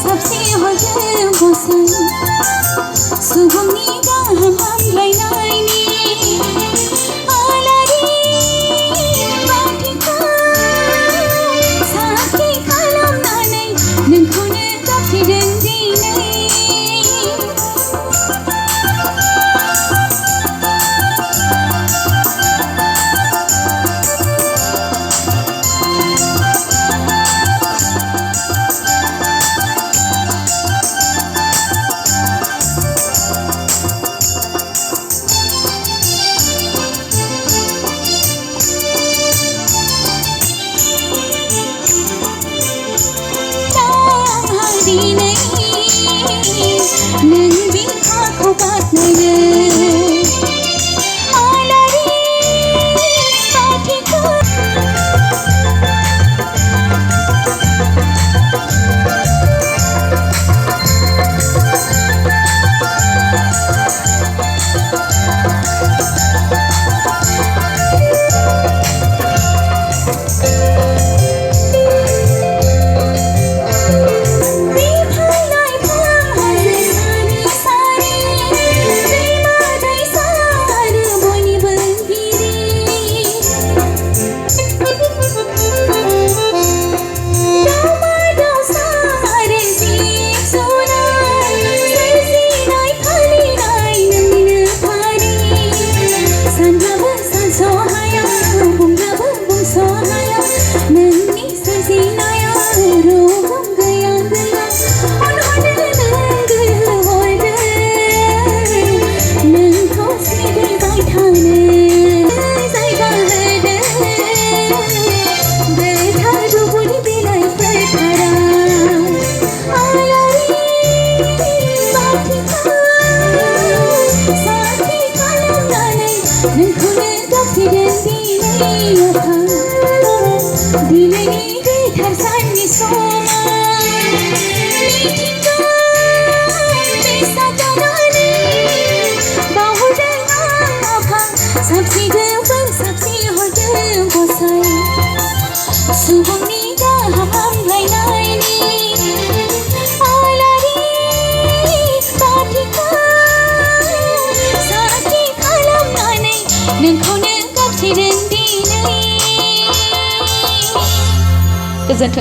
साबसे हरदों बोसोन सुबुंनि गाहाम हामलायनायनि आलारि बाथिखौ साखि खालामनानै नोंखौनो गाबज्रिदों दिनै दिनै नों बिखाखौ बाख्नायनो आलारि बाथिखौ नोंखौनो गाबज्रिदों दिनै दिनैनि गोथार साननि समाव मिथिंगा बेसादानानै बावहरदों आं आफा साबसिगोफोर साबसि हरदों गसाइ सुबुंनि गाहाम हामलायनायनि आलारि बाथिखौ साखि खालामनानै नोंखौनो गाबज्रिदों दिनै गोजोन्थों।